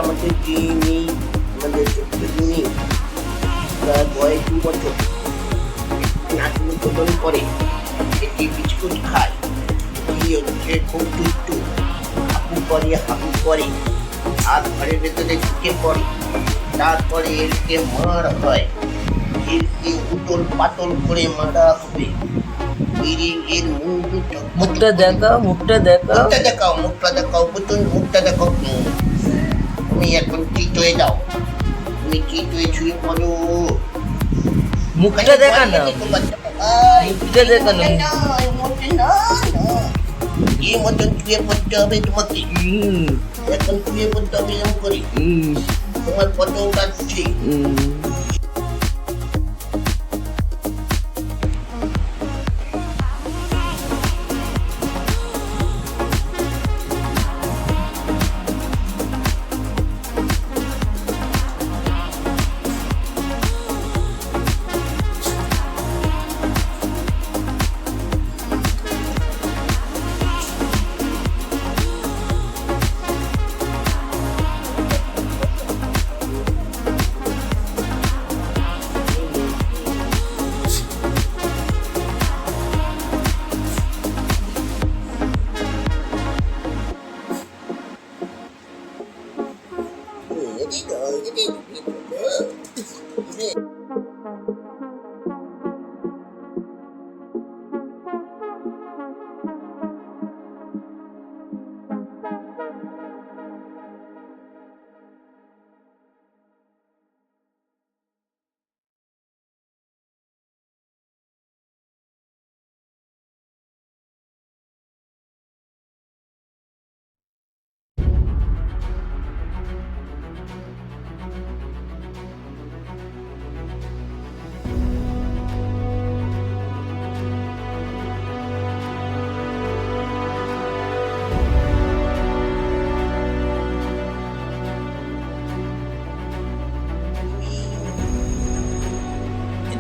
আমাদের জিমি, আমাদের ছোট্ট জিমি প্রায় বয়স 2 বছর, নাচুন প্রদান করে, এটি বিস্কুট খায়, কি হচ্ছে খুব দুষ্টু, হাপু করে আর ঘরের ভেতরে ঢুকে পড়ে। তারপরে এরকে মার হয়, এরকে উতল পাতল করে মারা হবে। এর মুখটা দেখাও, মুখটা দেখাও, মুখটা দেখাও পুতুল, মুখটা দেখাও। তুমি এখন চিত হয়ে যাও, তুমি চিত হয়ে শুয়ে পড়ো। মুখটা দেখানো, মুখটা দেখানো। এই মতন শুয়ে পড়তে হবে তোমাকে, এখন শুয়ে পড়তে হবে এরকম করে। তোমার ফটো উঠাচ্ছি।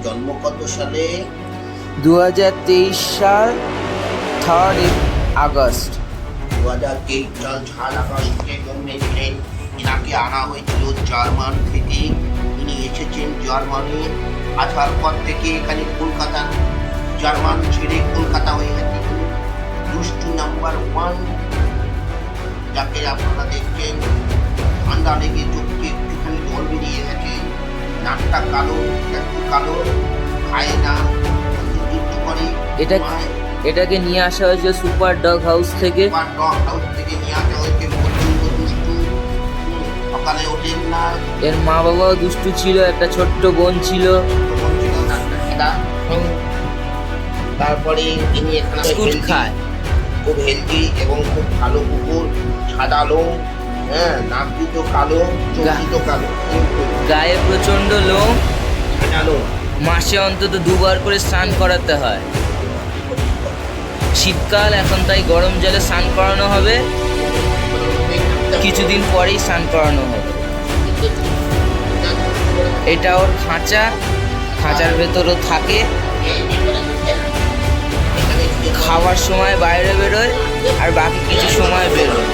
জন্ম কত সালে? 2023 সাল 3 আগস্ট। 2023 সাল 4 আগস্টে জন্মেছিলেন। এনাকে আনা হয়েছিল জার্মান থেকে। তিনি এসেছেন জার্মানি, আসার পর থেকে এখানে কলকাতা, জার্মান ছেড়ে কলকাতা হয়ে গেছে। দুষ্টু নাম্বার 1, যাকে আপনারা দেখছেন ঠান্ডা লেগে চোখে একটুখানি জল বেরিয়ে গেছে, নাকটা কালো, একটু কালো, খায় না, দুষ্টু করে। এটাকে নিয়ে আসা হয়েছে সুপার ডগ হাউস থেকে। নিয়ে আসা হয়েছে। প্রচন্ড দুষ্টু, সকালে ওঠেন না। এর মা বাবাও দুষ্টু ছিল, একটা ছোট্ট বোন ছিল। তারপরে তিনি এখানে বিস্কুট খায়, খুব হেলদি এবং খুব ভালো কুকুর, সাদা লোম, হ্যাঁ, নাক দুটো কালো, চোখ দুটো কালো, গায়ে প্রচন্ড লোম, সাদা লোম। মাসে অন্তত 2 বার করে স্নান করাতে হয়। শীতকাল এখন, তাই গরম জলে স্নান করানো হবে, কিছুদিন পরেই স্নান করানো হবে। এটা ওর খাঁচা, খাঁচার ভেতরও থাকে। খাওয়ার সময় বাইরে বেরোয় আর বাকি কিছু সময় বেরোয়।